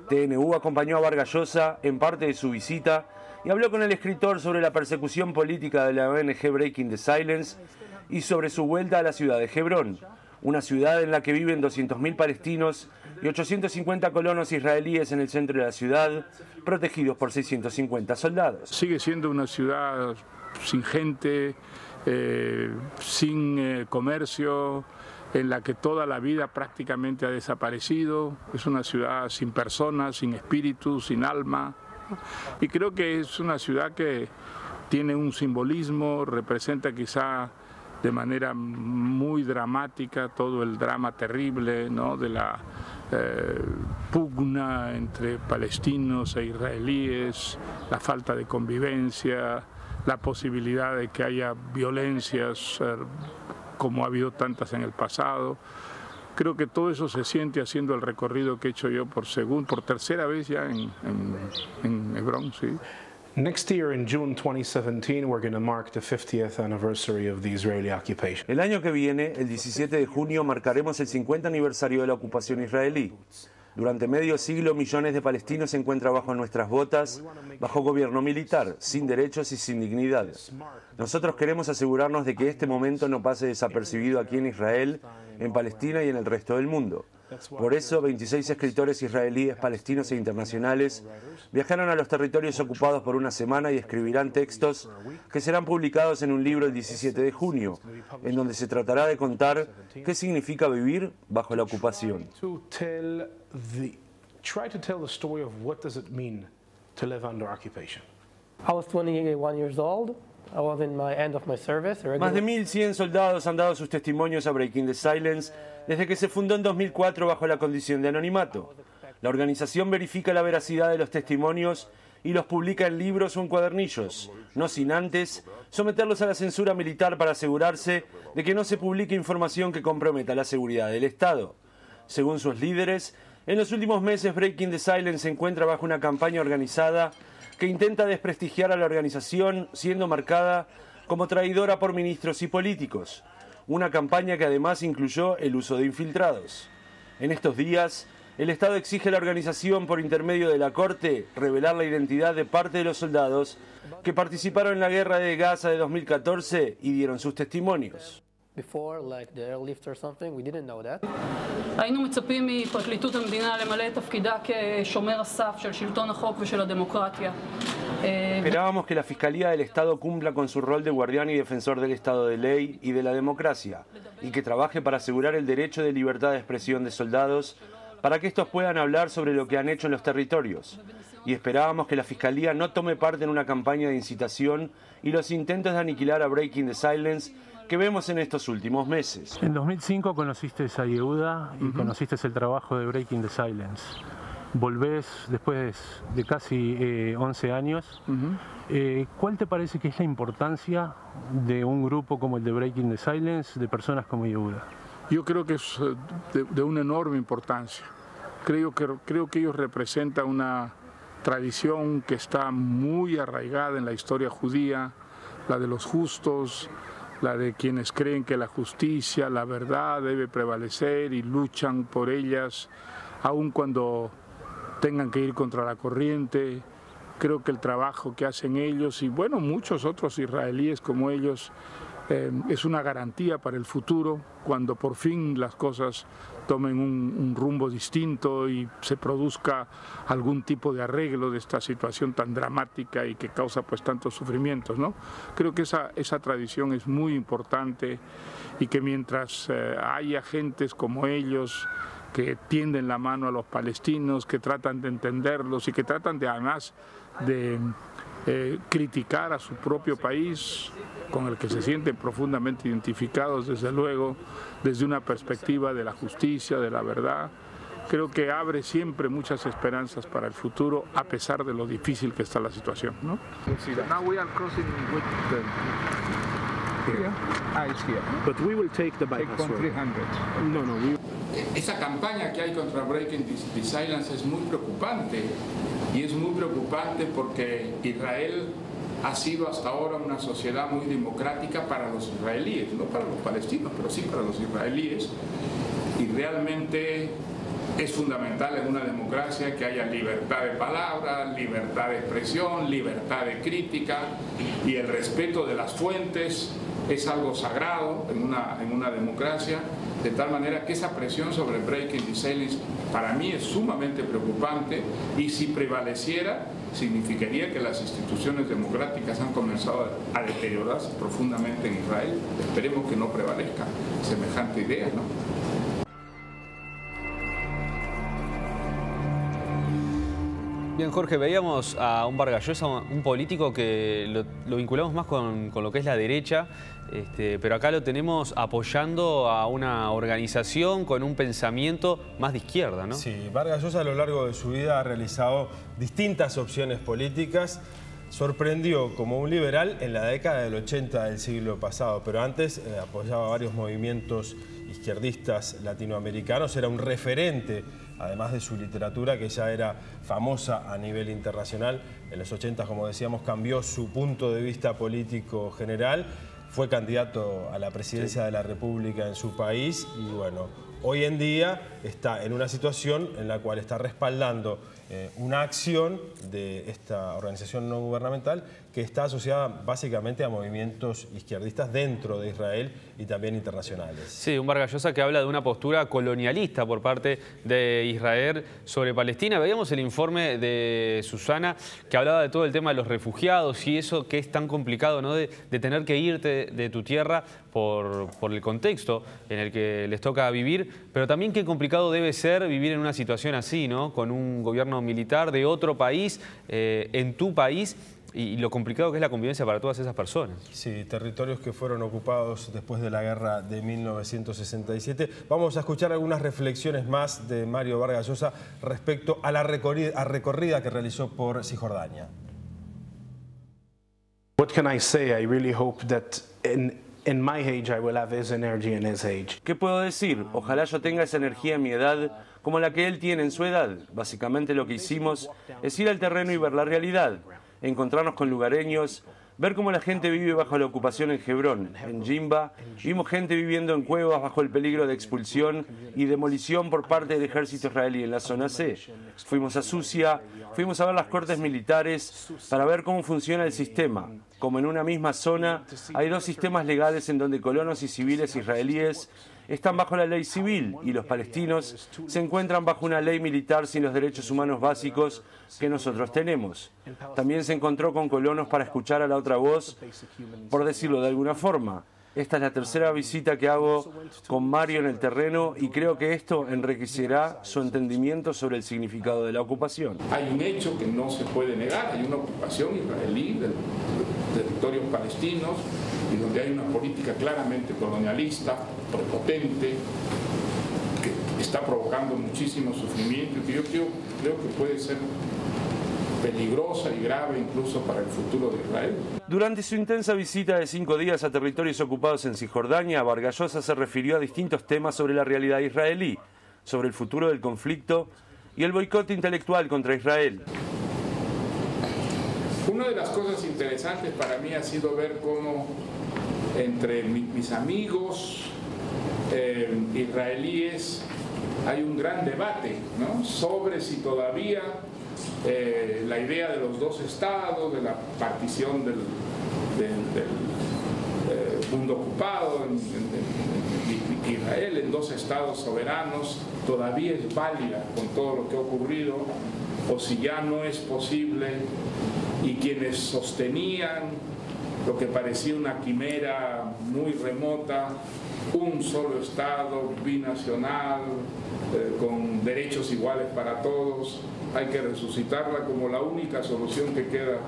Speaker 8: TNU acompañó a Vargas Llosa en parte de su visita y habló con el escritor sobre la persecución política de la ONG Breaking the Silence y sobre su vuelta a la ciudad de Hebrón, una ciudad en la que viven 200.000 palestinos y 850 colonos israelíes en el centro de la ciudad, protegidos por 650 soldados.
Speaker 9: Sigue siendo una ciudad sin gente, sin comercio, en la que toda la vida prácticamente ha desaparecido. Es una ciudad sin personas, sin espíritu, sin alma. Y creo que es una ciudad que tiene un simbolismo, representa quizá de manera muy dramática todo el drama terrible, ¿no?, de la pugna entre palestinos e israelíes, la falta de convivencia, la posibilidad de que haya violencias como ha habido tantas en el pasado. Creo que todo eso se siente haciendo el recorrido que he hecho yo por tercera vez ya en Hebrón, sí.
Speaker 10: Next year, in June 2017, we're going to mark the 50th anniversary of the Israeli occupation.
Speaker 8: El año que viene, el 17 de junio, marcaremos el 50 aniversario de la ocupación israelí. Durante medio siglo, millones de palestinos se encuentran bajo nuestras botas, bajo gobierno militar, sin derechos y sin dignidad. Nosotros queremos asegurarnos de que este momento no pase desapercibido aquí en Israel, en Palestina y en el resto del mundo. Por eso, 26 escritores israelíes, palestinos e internacionales viajaron a los territorios ocupados por una semana y escribirán textos que serán publicados en un libro el 17 de junio, en donde se tratará de contar qué significa vivir bajo la ocupación.
Speaker 10: Try to tell the story of what does it mean to live under occupation.
Speaker 11: I was 21 years old. I was in my end of my service.
Speaker 8: Más de 1.100 soldados han dado sus testimonios a Breaking the Silence desde que se fundó en 2004 bajo la condición de anonimato. La organización verifica la veracidad de los testimonios y los publica en libros o en cuadernillos, no sin antes someterlos a la censura militar para asegurarse de que no se publique información que comprometa la seguridad del Estado. Según sus líderes, en los últimos meses Breaking the Silence se encuentra bajo una campaña organizada que intenta desprestigiar a la organización, siendo marcada como traidora por ministros y políticos. Una campaña que además incluyó el uso de infiltrados. En estos días, el Estado exige a la organización, por intermedio de la Corte, revelar la identidad de parte de los soldados que participaron en la guerra de Gaza de 2014 y dieron sus testimonios.
Speaker 11: Before, like the airlift or something, we didn't know that.
Speaker 12: היינו מצפים מפרקליטות המדינה למלא את תפקידה כשומר הסף של שלטון החוק ושל הדמוקרטיה.
Speaker 8: Esperábamos que la Fiscalía del Estado cumpla con su rol de guardián y defensor del Estado de ley y de la democracia, y que trabaje para asegurar el derecho de libertad de expresión de soldados, para que estos puedan hablar sobre lo que han hecho en los territorios. Y esperábamos que la Fiscalía no tome parte en una campaña de incitación y los intentos de aniquilar a Breaking the Silence que vemos en estos últimos meses.
Speaker 10: En 2005 conociste a Yehuda y conociste el trabajo de Breaking the Silence. Volvés después de casi 11 años. ¿Cuál te parece que es la importancia de un grupo como el de Breaking the Silence, de personas como Yehuda?
Speaker 9: Yo creo que es de una enorme importancia. Creo que ellos representan una tradición que está muy arraigada en la historia judía, la de los justos, la de quienes creen que la justicia, la verdad debe prevalecer y luchan por ellas, aun cuando tengan que ir contra la corriente. Creo que el trabajo que hacen ellos y bueno, muchos otros israelíes como ellos es una garantía para el futuro, cuando por fin las cosas tomen un rumbo distinto y se produzca algún tipo de arreglo de esta situación tan dramática y que causa pues tantos sufrimientos, ¿no? Creo que esa tradición es muy importante y que mientras haya gentes como ellos que tienden la mano a los palestinos, que tratan de entenderlos y que tratan de además de criticar a su propio país, con el que se sienten profundamente identificados, desde luego, desde una perspectiva de la justicia, de la verdad. Creo que abre siempre muchas esperanzas para el futuro, a pesar de lo difícil que está la situación, ¿no?
Speaker 13: Esa campaña que hay contra Breaking the Silence es muy preocupante, y es muy preocupante porque Israel ha sido hasta ahora una sociedad muy democrática para los israelíes, no para los palestinos, pero sí para los israelíes, y realmente es fundamental en una democracia que haya libertad de palabra, libertad de expresión, libertad de crítica, y el respeto de las fuentes es algo sagrado en una democracia, de tal manera que esa presión sobre Breaking the Silence para mí es sumamente preocupante, y si prevaleciera significaría que las instituciones democráticas han comenzado a deteriorarse profundamente en Israel. Esperemos que no prevalezca semejante idea, ¿no?
Speaker 2: Bien, Jorge, veíamos a un Vargas Llosa, un político que lo vinculamos más con lo que es la derecha, pero acá lo tenemos apoyando a una organización con un pensamiento más de izquierda, ¿no?
Speaker 1: Sí, Vargas Llosa a lo largo de su vida ha realizado distintas opciones políticas. Sorprendió como un liberal en la década del 80 del siglo pasado, pero antes apoyaba varios movimientos izquierdistas latinoamericanos, era un referente, además de su literatura, que ya era famosa a nivel internacional. En los 80, como decíamos, cambió su punto de vista político general, fue candidato a la presidencia de la República en su país y bueno, hoy en día está en una situación en la cual está respaldando una acción de esta organización no gubernamental que está asociada básicamente a movimientos izquierdistas dentro de Israel y también internacionales.
Speaker 2: Sí, un Vargas Llosa que habla de una postura colonialista por parte de Israel sobre Palestina. Veíamos el informe de Susana que hablaba de todo el tema de los refugiados y eso que es tan complicado, ¿no? de tener que irte de tu tierra por el contexto en el que les toca vivir, pero también qué complicado debe ser vivir en una situación así, ¿no? Con un gobierno militar de otro país, en tu país, y lo complicado que es la convivencia para todas esas personas.
Speaker 1: Sí, territorios que fueron ocupados después de la guerra de 1967. Vamos a escuchar algunas reflexiones más de Mario Vargas Llosa respecto a la recorrida que realizó por Cisjordania.
Speaker 14: What can I say? I really hope that in my age I will have his energy in his age.
Speaker 8: ¿Qué puedo decir? Ojalá yo tenga esa energía en mi edad como la que él tiene en su edad. Básicamente lo que hicimos es ir al terreno y ver la realidad, encontrarnos con lugareños, ver cómo la gente vive bajo la ocupación en Hebrón. En Jimba vimos gente viviendo en cuevas bajo el peligro de expulsión y demolición por parte del ejército israelí en la zona C. Fuimos a Susia, fuimos a ver las cortes militares para ver cómo funciona el sistema. Como en una misma zona hay dos sistemas legales en donde colonos y civiles israelíes están bajo la ley civil y los palestinos se encuentran bajo una ley militar sin los derechos humanos básicos que nosotros tenemos. También se encontró con colonos para escuchar a la otra voz, por decirlo de alguna forma. Esta es la tercera visita que hago con Mario en el terreno y creo que esto enriquecerá su entendimiento sobre el significado de la ocupación.
Speaker 13: Hay un hecho que no se puede negar, hay una ocupación israelí de territorios palestinos y donde hay una política claramente colonialista, prepotente, que está provocando muchísimo sufrimiento y que yo creo que puede ser peligrosa y grave incluso para el futuro de Israel.
Speaker 8: Durante su intensa visita de 5 días a territorios ocupados en Cisjordania, Vargas Llosa se refirió a distintos temas sobre la realidad israelí, sobre el futuro del conflicto y el boicot intelectual contra Israel.
Speaker 13: Una de las cosas interesantes para mí ha sido ver cómo entre mis amigos israelíes hay un gran debate, ¿no? Sobre si todavía la idea de los dos estados, de la partición del mundo ocupado, Israel en dos estados soberanos, todavía es válida con todo lo que ha ocurrido, o si ya no es posible, y quienes sostenían lo que parecía una quimera muy remota, un solo Estado binacional, con derechos iguales para todos, hay que resucitarla como la única solución que queda.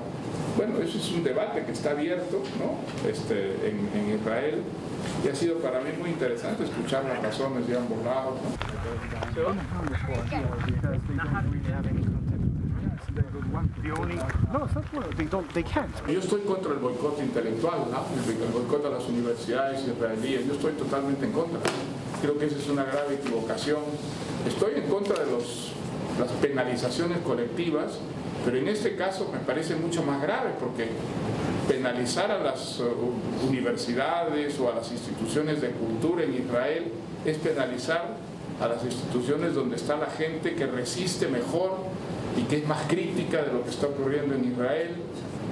Speaker 13: Bueno, eso es un debate que está abierto, ¿no? En Israel, y ha sido para mí muy interesante escuchar las razones de ambos lados, Yo estoy contra el boicot intelectual, ¿no? El boicot a las universidades israelíes. Yo estoy totalmente en contra. Creo que esa es una grave equivocación. Estoy en contra de las penalizaciones colectivas, pero en este caso me parece mucho más grave, porque penalizar a las universidades o a las instituciones de cultura en Israel es penalizar a las instituciones donde está la gente que resiste mejor y que es más crítica de lo que está ocurriendo en Israel.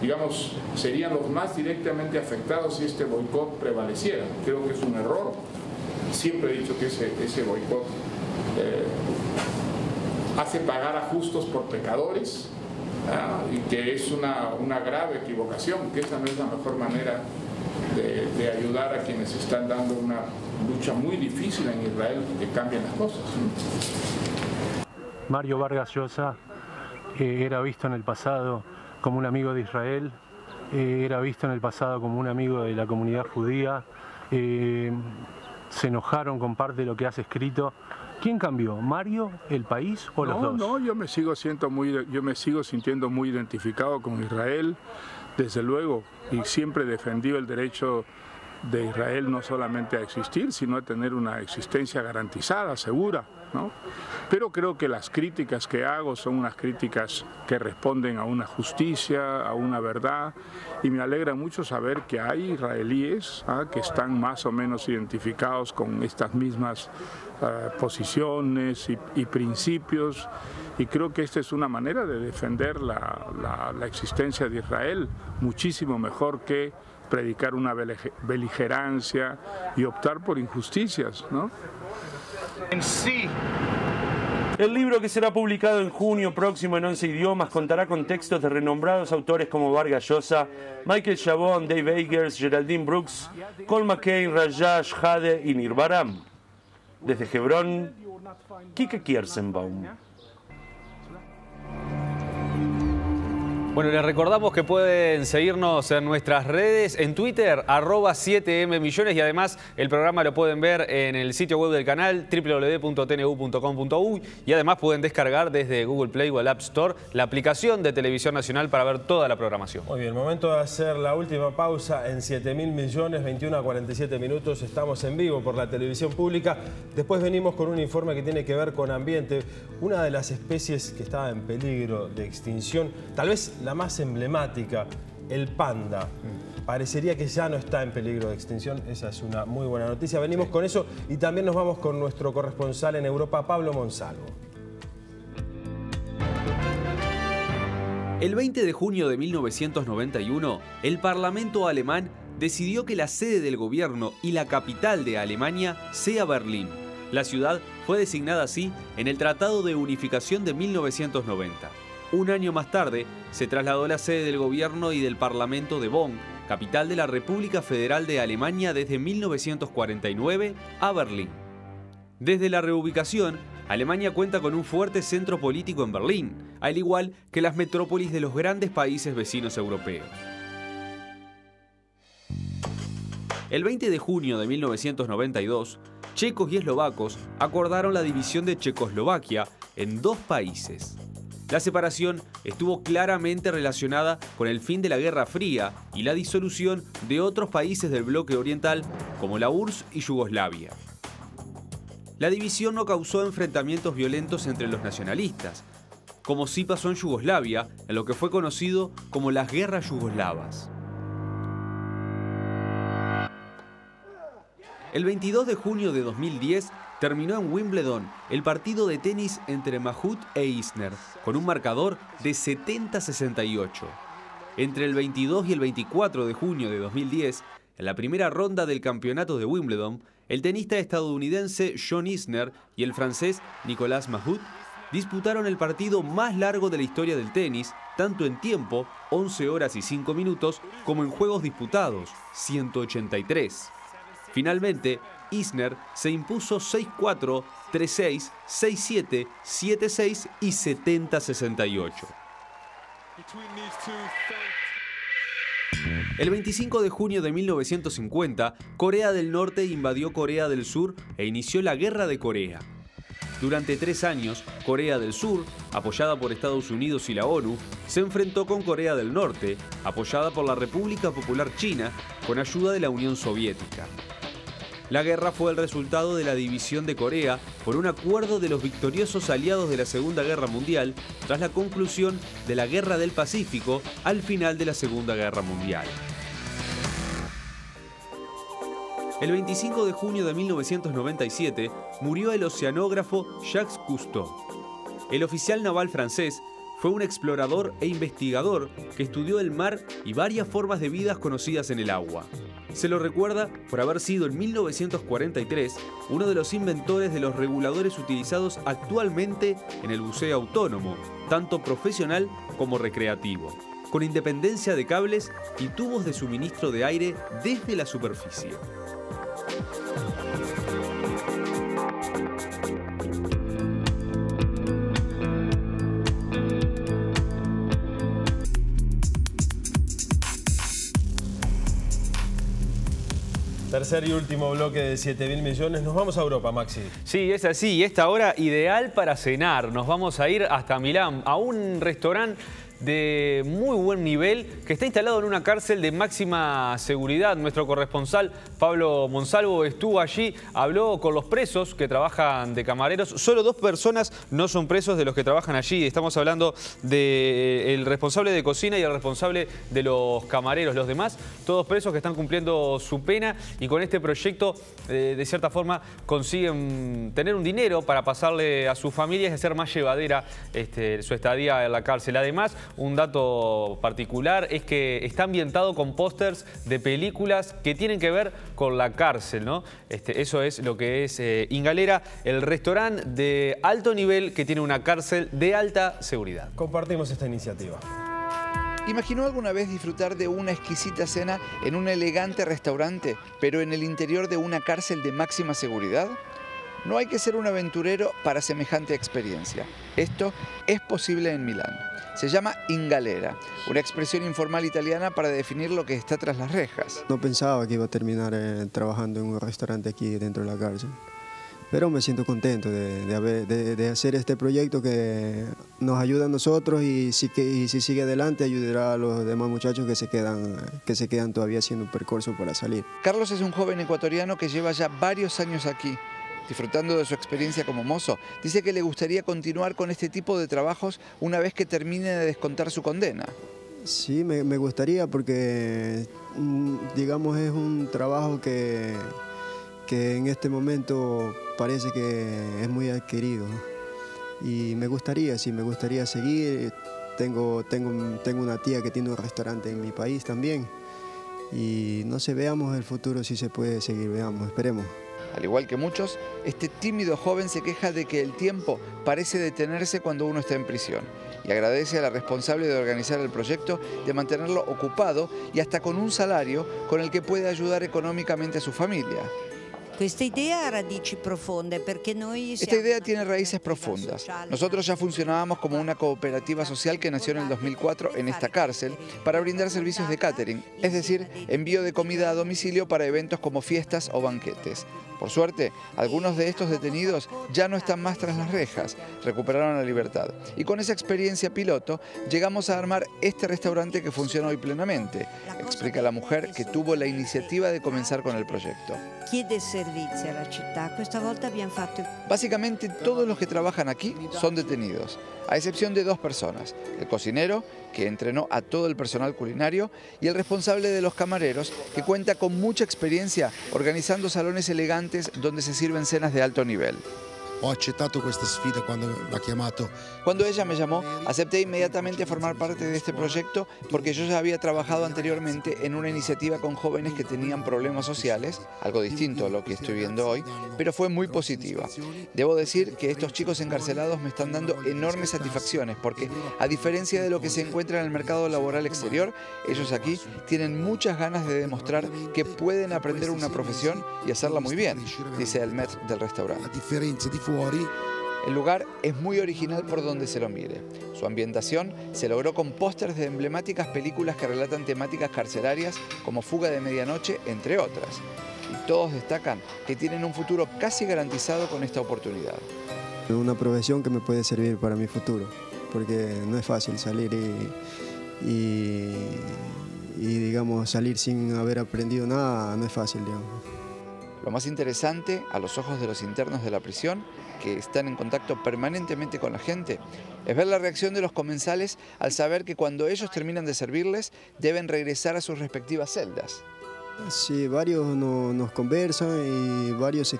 Speaker 13: Digamos, serían los más directamente afectados si este boicot prevaleciera. Creo que es un error. Siempre he dicho que ese boicot hace pagar a justos por pecadores, y que es una grave equivocación, que esa no es la mejor manera de ayudar a quienes están dando una lucha muy difícil en Israel, que cambien las cosas.
Speaker 10: Mario Vargas Llosa era visto en el pasado como un amigo de Israel, era visto en el pasado como un amigo de la comunidad judía, se enojaron con parte de lo que has escrito. ¿Quién cambió? ¿Mario, el país o los dos?
Speaker 9: No, yo me sigo sintiendo muy identificado con Israel, desde luego, y siempre defendí el derecho de Israel no solamente a existir, sino a tener una existencia garantizada, segura, ¿no? Pero creo que las críticas que hago son unas críticas que responden a una justicia, a una verdad, y me alegra mucho saber que hay israelíes que están más o menos identificados con estas mismas posiciones y principios, y creo que esta es una manera de defender la existencia de Israel muchísimo mejor que predicar una beligerancia y optar por injusticias, ¿no?
Speaker 8: El libro, que será publicado en junio próximo en 11 idiomas, contará con textos de renombrados autores como Vargas Llosa, Michael Chabon, Dave Eggers, Geraldine Brooks, Cole McCain, Rajesh Jade y Nir Baram. Desde Hebrón, Kike Kierzenbaum.
Speaker 2: Bueno, les recordamos que pueden seguirnos en nuestras redes, en Twitter, @7mmillones, y además el programa lo pueden ver en el sitio web del canal, www.tnu.com.uy, y además pueden descargar desde Google Play o el App Store la aplicación de Televisión Nacional para ver toda la programación.
Speaker 1: Muy bien, momento de hacer la última pausa en 7.000 millones, 21 a 47 minutos, estamos en vivo por la televisión pública. Después venimos con un informe que tiene que ver con ambiente, una de las especies que estaba en peligro de extinción, tal vez la más emblemática, el panda. Parecería que ya no está en peligro de extinción. Esa es una muy buena noticia. Venimos con eso y también nos vamos con nuestro corresponsal en Europa, Pablo Monsalvo.
Speaker 15: El 20 de junio de 1991, el Parlamento alemán decidió que la sede del gobierno y la capital de Alemania sea Berlín. La ciudad fue designada así en el Tratado de Unificación de 1990. Un año más tarde, se trasladó la sede del gobierno y del Parlamento de Bonn, capital de la República Federal de Alemania desde 1949, a Berlín. Desde la reubicación, Alemania cuenta con un fuerte centro político en Berlín, al igual que las metrópolis de los grandes países vecinos europeos. El 20 de junio de 1992, checos y eslovacos acordaron la división de Checoslovaquia en dos países. La separación estuvo claramente relacionada con el fin de la Guerra Fría y la disolución de otros países del bloque oriental como la URSS y Yugoslavia. La división no causó enfrentamientos violentos entre los nacionalistas, como sí pasó en Yugoslavia, en lo que fue conocido como las Guerras Yugoslavas. El 22 de junio de 2010 terminó en Wimbledon el partido de tenis entre Mahut e Isner, con un marcador de 70-68. Entre el 22 y el 24 de junio de 2010, en la primera ronda del campeonato de Wimbledon, el tenista estadounidense John Isner y el francés Nicolas Mahut disputaron el partido más largo de la historia del tenis, tanto en tiempo, 11 horas y 5 minutos, como en juegos disputados, 183. Finalmente, Isner se impuso 6-4, 3-6, 6-7, 7-6 y 70-68. El 25 de junio de 1950, Corea del Norte invadió Corea del Sur e inició la Guerra de Corea. Durante 3 años, Corea del Sur, apoyada por Estados Unidos y la ONU, se enfrentó con Corea del Norte, apoyada por la República Popular China, con ayuda de la Unión Soviética. La guerra fue el resultado de la división de Corea por un acuerdo de los victoriosos aliados de la Segunda Guerra Mundial tras la conclusión de la Guerra del Pacífico al final de la Segunda Guerra Mundial. El 25 de junio de 1997 murió el oceanógrafo Jacques Cousteau. El oficial naval francés fue un explorador e investigador que estudió el mar y varias formas de vidas conocidas en el agua. Se lo recuerda por haber sido en 1943 uno de los inventores de los reguladores utilizados actualmente en el buceo autónomo, tanto profesional como recreativo, con independencia de cables y tubos de suministro de aire desde la superficie.
Speaker 1: Tercer y último bloque de 7.000 millones. Nos vamos a Europa, Maxi.
Speaker 2: Sí, es así. Y esta hora ideal para cenar. Nos vamos a ir hasta Milán, a un restaurante de muy buen nivel que está instalado en una cárcel de máxima seguridad. Nuestro corresponsal Pablo Monsalvo estuvo allí, habló con los presos que trabajan de camareros. Solo 2 personas no son presos de los que trabajan allí. Estamos hablando del responsable de cocina y el responsable de los camareros. Los demás, todos presos que están cumpliendo su pena y con este proyecto, de cierta forma, consiguen tener un dinero para pasarle a sus familias y hacer más llevadera su estadía en la cárcel. Además, un dato particular es que está ambientado con pósters de películas que tienen que ver con la cárcel, ¿no? Eso es lo que es Ingalera, el restaurante de alto nivel que tiene una cárcel de alta seguridad.
Speaker 1: Compartimos esta iniciativa.
Speaker 16: ¿Imaginó alguna vez disfrutar de una exquisita cena en un elegante restaurante, pero en el interior de una cárcel de máxima seguridad? No hay que ser un aventurero para semejante experiencia. Esto es posible en Milán. Se llama Ingalera, una expresión informal italiana para definir lo que está tras las rejas.
Speaker 17: No pensaba que iba a terminar trabajando en un restaurante aquí dentro de la cárcel, pero me siento contento de hacer este proyecto que nos ayuda a nosotros y si sigue adelante ayudará a los demás muchachos que se quedan todavía haciendo un percurso para salir.
Speaker 16: Carlos es un joven ecuatoriano que lleva ya varios años aquí. Disfrutando de su experiencia como mozo, dice que le gustaría continuar con este tipo de trabajos una vez que termine de descontar su condena.
Speaker 17: Sí, me gustaría porque, digamos, es un trabajo que en este momento parece que es muy adquirido. Y me gustaría seguir. Tengo una tía que tiene un restaurante en mi país también. Y no sé, veamos el futuro si se puede seguir, veamos, esperemos.
Speaker 16: Al igual que muchos, este tímido joven se queja de que el tiempo parece detenerse cuando uno está en prisión y agradece a la responsable de organizar el proyecto de mantenerlo ocupado y hasta con un salario con el que puede ayudar económicamente a su familia.
Speaker 18: Esta idea
Speaker 16: tiene raíces profundas. Nosotros ya funcionábamos como una cooperativa social que nació en el 2004 en esta cárcel para brindar servicios de catering, es decir, envío de comida a domicilio para eventos como fiestas o banquetes. Por suerte, algunos de estos detenidos ya no están más tras las rejas, recuperaron la libertad. Y con esa experiencia piloto, llegamos a armar este restaurante que funciona hoy plenamente, explica la mujer que tuvo la iniciativa de comenzar con el proyecto. Básicamente todos los que trabajan aquí son detenidos, a excepción de 2 personas, el cocinero, que entrenó a todo el personal culinario, y el responsable de los camareros, que cuenta con mucha experiencia organizando salones elegantes donde se sirven cenas de alto nivel.
Speaker 19: Ho accettato questa sfida quando mi ha chiamato.
Speaker 16: Cuando ella me llamó, acepté inmediatamente formar parte de este proyecto porque yo ya había trabajado anteriormente en una iniciativa con jóvenes que tenían problemas sociales, algo distinto a lo que estoy viendo hoy, pero fue muy positiva. Debo decir que estos chicos encarcelados me están dando enormes satisfacciones porque, a diferencia de lo que se encuentra en el mercado laboral exterior, ellos aquí tienen muchas ganas de demostrar que pueden aprender una profesión y hacerla muy bien, dice el maître del restaurante. El lugar es muy original por donde se lo mire. Su ambientación se logró con pósters de emblemáticas películas que relatan temáticas carcelarias como Fuga de Medianoche, entre otras. Y todos destacan que tienen un futuro casi garantizado con esta oportunidad.
Speaker 17: Una profesión que me puede servir para mi futuro, porque no es fácil salir y digamos, salir sin haber aprendido nada, no es fácil, digamos.
Speaker 16: Lo más interesante, a los ojos de los internos de la prisión, que están en contacto permanentemente con la gente, es ver la reacción de los comensales al saber que cuando ellos terminan de servirles, deben regresar a sus respectivas celdas.
Speaker 17: Sí, varios nos conversan y varios se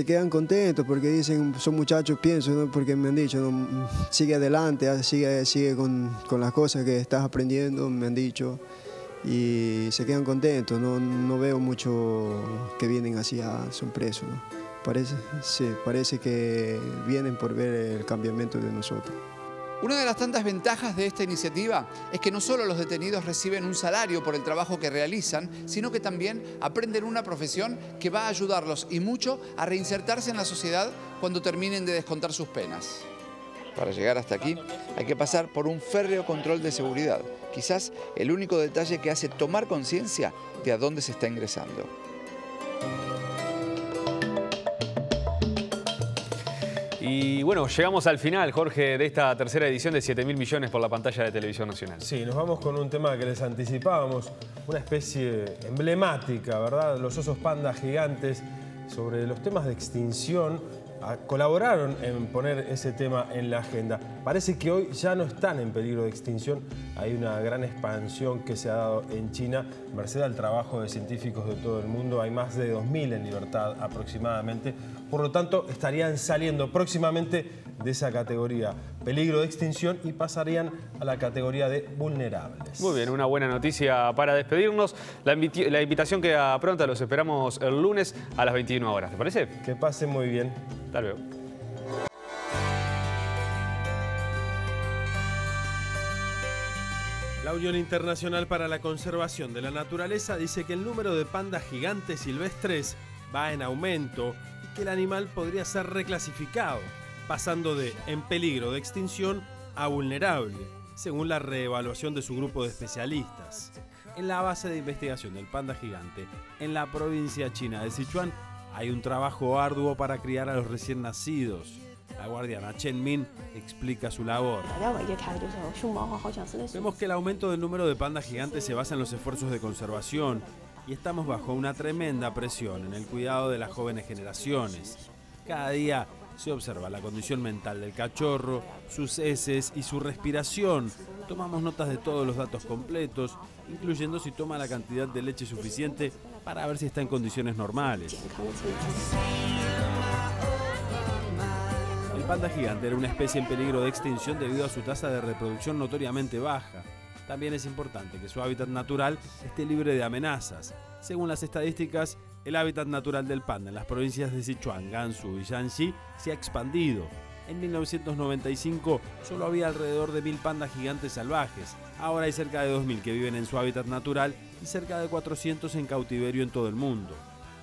Speaker 17: quedan contentos porque dicen, son muchachos, pienso, ¿no? Porque me han dicho, ¿no? Sigue adelante, sigue con las cosas que estás aprendiendo, me han dicho. Y se quedan contentos, no veo mucho que vienen así, son presos, ¿no? Parece que vienen por ver el cambiamiento de nosotros.
Speaker 16: Una de las tantas ventajas de esta iniciativa es que no solo los detenidos reciben un salario por el trabajo que realizan, sino que también aprenden una profesión que va a ayudarlos y mucho a reinsertarse en la sociedad cuando terminen de descontar sus penas. Para llegar hasta aquí hay que pasar por un férreo control de seguridad, quizás el único detalle que hace tomar conciencia de a dónde se está ingresando.
Speaker 2: Y bueno, llegamos al final, Jorge, de esta tercera edición de 7.000 millones por la pantalla de Televisión Nacional.
Speaker 1: Sí, nos vamos con un tema que les anticipábamos, una especie emblemática, ¿verdad? Los osos panda gigantes, sobre los temas de extinción. Colaboraron en poner ese tema en la agenda. Parece que hoy ya no están en peligro de extinción. Hay una gran expansión que se ha dado en China, merced al trabajo de científicos de todo el mundo. Hay más de 2.000 en libertad aproximadamente. Por lo tanto, estarían saliendo próximamente de esa categoría peligro de extinción y pasarían a la categoría de vulnerables.
Speaker 2: Muy bien, una buena noticia para despedirnos. La invitación queda pronta, los esperamos el lunes a las 21 horas. ¿Te parece?
Speaker 1: Que pasen muy bien.
Speaker 2: Hasta luego.
Speaker 1: La Unión Internacional para la Conservación de la Naturaleza dice que el número de pandas gigantes silvestres va en aumento y que el animal podría ser reclasificado, pasando de en peligro de extinción a vulnerable, según la reevaluación de su grupo de especialistas. En la base de investigación del panda gigante, en la provincia china de Sichuan, hay un trabajo arduo para criar a los recién nacidos. La guardiana Chen Min explica su labor. Vemos que el aumento del número de pandas gigantes se basa en los esfuerzos de conservación y estamos bajo una tremenda presión en el cuidado de las jóvenes generaciones. Cada día se observa la condición mental del cachorro, sus heces y su respiración. Tomamos notas de todos los datos completos, incluyendo si toma la cantidad de leche suficiente para ver si está en condiciones normales. El panda gigante era una especie en peligro de extinción debido a su tasa de reproducción notoriamente baja. También es importante que su hábitat natural esté libre de amenazas. Según las estadísticas, el hábitat natural del panda en las provincias de Sichuan, Gansu y Shanxi se ha expandido. En 1995 solo había alrededor de 1.000 pandas gigantes salvajes. Ahora hay cerca de 2.000 que viven en su hábitat natural y cerca de 400 en cautiverio en todo el mundo.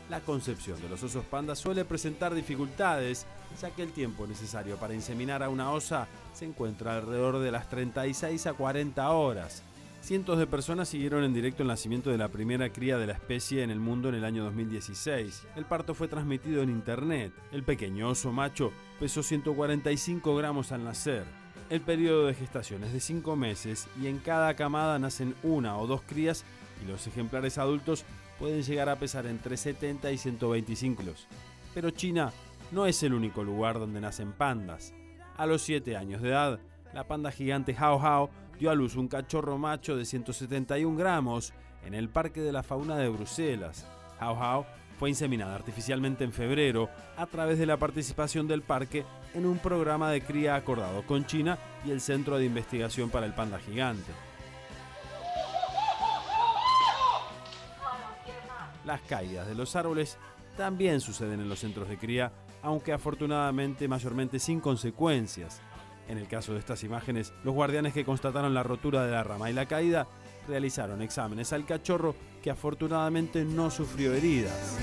Speaker 1: La concepción de los osos pandas suele presentar dificultades, ya que el tiempo necesario para inseminar a una osa se encuentra alrededor de las 36 a 40 horas. Cientos de personas siguieron en directo el nacimiento de la primera cría de la especie en el mundo en el año 2016. El parto fue transmitido en internet. El pequeño oso macho pesó 145 gramos al nacer. El periodo de gestación es de 5 meses y en cada camada nacen 1 o 2 crías y los ejemplares adultos pueden llegar a pesar entre 70 y 125 kilos. Pero China no es el único lugar donde nacen pandas. A los 7 años de edad, la panda gigante Hao Hao dio a luz un cachorro macho de 171 gramos en el Parque de la Fauna de Bruselas. Hao Hao fue inseminada artificialmente en febrero a través de la participación del parque en un programa de cría acordado con China y el Centro de Investigación para el Panda Gigante. Las caídas de los árboles también suceden en los centros de cría, aunque afortunadamente mayormente sin consecuencias. En el caso de estas imágenes, los guardianes que constataron la rotura de la rama y la caída realizaron exámenes al cachorro, que afortunadamente no sufrió heridas.